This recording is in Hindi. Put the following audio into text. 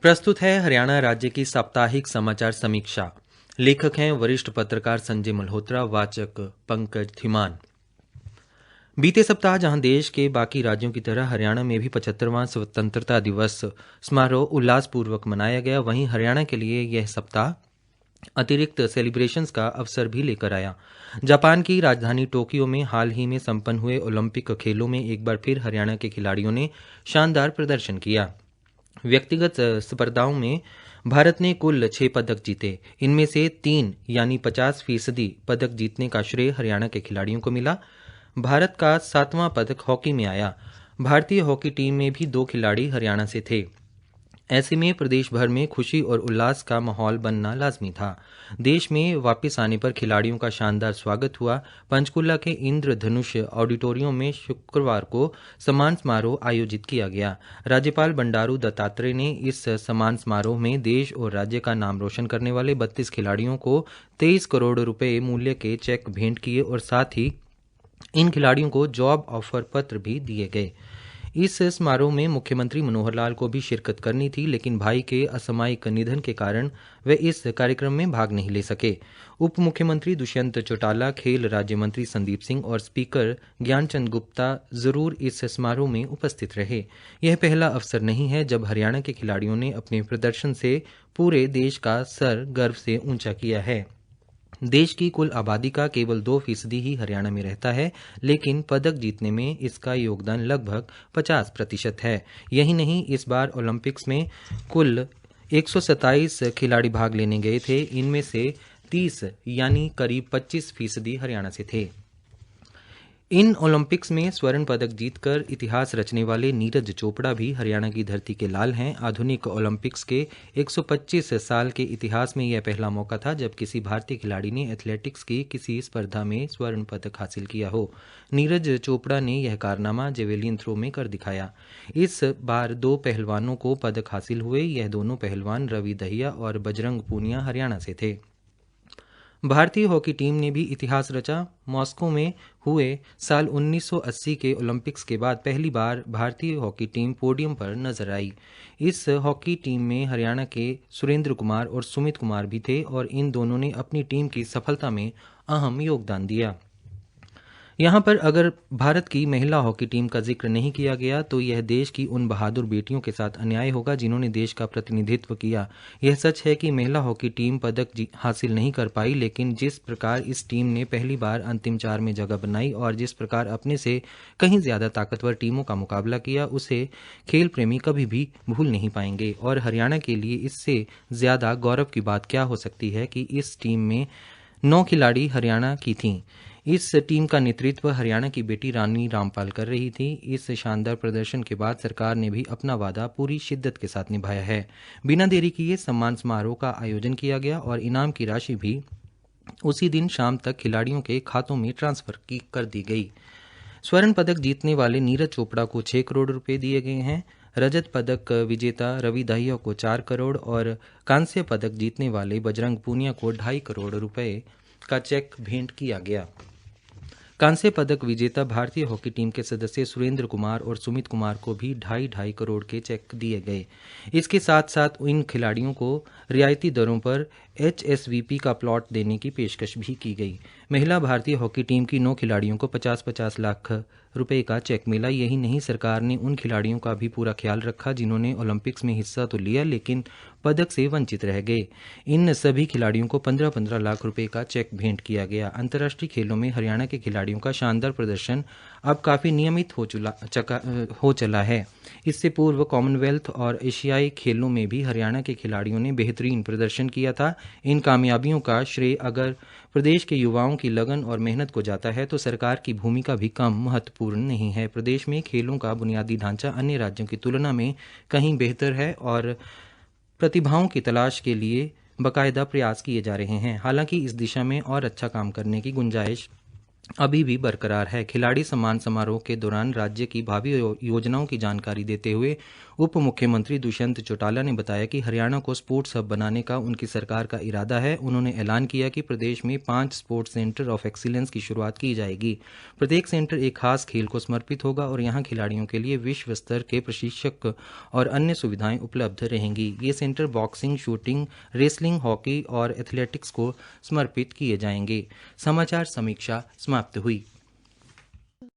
प्रस्तुत है हरियाणा राज्य की साप्ताहिक समाचार समीक्षा। लेखक हैं वरिष्ठ पत्रकार संजय मल्होत्रा, वाचक पंकज थिमान। बीते सप्ताह जहां देश के बाकी राज्यों की तरह हरियाणा में भी 75वां स्वतंत्रता दिवस समारोह उल्लासपूर्वक मनाया गया, वहीं हरियाणा के लिए यह सप्ताह अतिरिक्त सेलिब्रेशंस का अवसर भी लेकर आया। जापान की राजधानी टोक्यो में हाल ही में संपन्न हुए ओलंपिक खेलों में एक बार फिर हरियाणा के खिलाड़ियों ने शानदार प्रदर्शन किया। व्यक्तिगत स्पर्धाओं में भारत ने कुल 6 पदक जीते। इनमें से 3 यानी 50% पदक जीतने का श्रेय हरियाणा के खिलाड़ियों को मिला। भारत का 7वां पदक हॉकी में आया। भारतीय हॉकी टीम में भी 2 खिलाड़ी हरियाणा से थे। ऐसे में प्रदेश भर में खुशी और उल्लास का माहौल बनना लाजमी था। देश में वापस आने पर खिलाड़ियों का शानदार स्वागत हुआ। पंचकूला के इंद्रधनुष ऑडिटोरियम में शुक्रवार को सम्मान समारोह आयोजित किया गया। राज्यपाल बंडारू दत्तात्रेय ने इस सम्मान समारोह में देश और राज्य का नाम रोशन करने वाले 32 खिलाड़ियों को 23 करोड़ रुपए मूल्य के चेक भेंट किए और साथ ही इन खिलाड़ियों को जॉब ऑफर पत्र भी दिए गए। इस समारोह में मुख्यमंत्री मनोहर लाल को भी शिरकत करनी थी, लेकिन भाई के असामयिक निधन के कारण वे इस कार्यक्रम में भाग नहीं ले सके। उप मुख्यमंत्री दुष्यंत चौटाला, खेल राज्य मंत्री संदीप सिंह और स्पीकर ज्ञानचंद गुप्ता जरूर इस समारोह में उपस्थित रहे। यह पहला अवसर नहीं है जब हरियाणा के खिलाड़ियों ने अपने प्रदर्शन से पूरे देश का सर गर्व से ऊंचा किया है। देश की कुल आबादी का केवल 2% ही हरियाणा में रहता है, लेकिन पदक जीतने में इसका योगदान लगभग 50% है। यही नहीं, इस बार ओलंपिक्स में कुल 127 खिलाड़ी भाग लेने गए थे। इनमें से 30 यानी करीब 25% हरियाणा से थे। इन ओलंपिक्स में स्वर्ण पदक जीतकर इतिहास रचने वाले नीरज चोपड़ा भी हरियाणा की धरती के लाल हैं। आधुनिक ओलंपिक्स के 125 साल के इतिहास में यह पहला मौका था जब किसी भारतीय खिलाड़ी ने एथलेटिक्स की किसी स्पर्धा में स्वर्ण पदक हासिल किया हो। नीरज चोपड़ा ने यह कारनामा जेवेलिन थ्रो में कर दिखाया। इस बार 2 पहलवानों को पदक हासिल हुए। यह दोनों पहलवान रवि दहिया और बजरंग पूनिया हरियाणा से थे। भारतीय हॉकी टीम ने भी इतिहास रचा। मॉस्को में हुए साल 1980 के ओलंपिक्स के बाद पहली बार भारतीय हॉकी टीम पोडियम पर नजर आई। इस हॉकी टीम में हरियाणा के सुरेंद्र कुमार और सुमित कुमार भी थे और इन दोनों ने अपनी टीम की सफलता में अहम योगदान दिया। यहाँ पर अगर भारत की महिला हॉकी टीम का जिक्र नहीं किया गया तो यह देश की उन बहादुर बेटियों के साथ अन्याय होगा जिन्होंने देश का प्रतिनिधित्व किया। यह सच है कि महिला हॉकी टीम पदक हासिल नहीं कर पाई, लेकिन जिस प्रकार इस टीम ने पहली बार अंतिम 4 में जगह बनाई और जिस प्रकार अपने से कहीं ज्यादा ताकतवर टीमों का मुकाबला किया, उसे खेल प्रेमी कभी भी भूल नहीं पाएंगे। और हरियाणा के लिए इससे ज्यादा गौरव की बात क्या हो सकती है कि इस टीम में 9 खिलाड़ी हरियाणा की थीं। इस टीम का नेतृत्व हरियाणा की बेटी रानी रामपाल कर रही थी। इस शानदार प्रदर्शन के बाद सरकार ने भी अपना वादा पूरी शिद्दत के साथ निभाया है। बिना देरी किए सम्मान समारोह का आयोजन किया गया और इनाम की राशि भी उसी दिन शाम तक खिलाड़ियों के खातों में ट्रांसफर कर दी गई। स्वर्ण पदक जीतने वाले नीरज चोपड़ा को 6 करोड़ रुपए दिए गए हैं। रजत पदक विजेता रवि दहिया को 4 करोड़ और कांस्य पदक जीतने वाले बजरंग पूनिया को 2.5 करोड़ रुपए का चेक भेंट किया गया। कांस्य पदक विजेता भारतीय हॉकी टीम के सदस्य सुरेंद्र कुमार और सुमित कुमार को भी 2.5 करोड़ के चेक दिए गए। इसके साथ साथ इन खिलाड़ियों को रियायती दरों पर HSVP का प्लॉट देने की पेशकश भी की गई। महिला भारतीय हॉकी टीम की 9 खिलाड़ियों को 50-50 लाख रुपए का चेक मिला। यही नहीं, सरकार ने उन खिलाड़ियों का भी पूरा ख्याल रखा जिन्होंने ओलंपिक्स में हिस्सा तो लिया लेकिन पदक से वंचित रह गए। इन सभी खिलाड़ियों को 15-15 लाख रुपए का चेक भेंट किया गया। अंतर्राष्ट्रीय खेलों में हरियाणा के खिलाड़ियों का शानदार प्रदर्शन अब काफी नियमित हो चला है। इससे पूर्व कॉमनवेल्थ और एशियाई खेलों में भी हरियाणा के खिलाड़ियों ने बेहतरीन प्रदर्शन किया था। इन कामयाबियों का श्रेय अगर प्रदेश के युवाओं की लगन और मेहनत को जाता है तो सरकार की भूमिका भी कम महत्वपूर्ण नहीं है। प्रदेश में खेलों का बुनियादी ढांचा अन्य राज्यों की तुलना में कहीं बेहतर है और प्रतिभाओं की तलाश के लिए बाकायदा प्रयास किए जा रहे हैं। हालांकि इस दिशा में और अच्छा काम करने की गुंजाइश अभी भी बरकरार है। खिलाड़ी सम्मान समारोह के दौरान राज्य की भावी योजनाओं की जानकारी देते हुए उप मुख्यमंत्री दुष्यंत चौटाला ने बताया कि हरियाणा को स्पोर्ट्स हब बनाने का उनकी सरकार का इरादा है। उन्होंने ऐलान किया कि प्रदेश में 5 स्पोर्ट्स सेंटर ऑफ एक्सीलेंस की शुरुआत की जाएगी। प्रत्येक सेंटर एक खास खेल को समर्पित होगा और यहाँ खिलाड़ियों के लिए विश्व स्तर के प्रशिक्षक और अन्य सुविधाएं उपलब्ध रहेंगी। ये centre boxing, shooting, wrestling, hockey और एथलेटिक्स को समर्पित किए जाएंगे। समाचार समीक्षा समाप्त हुई।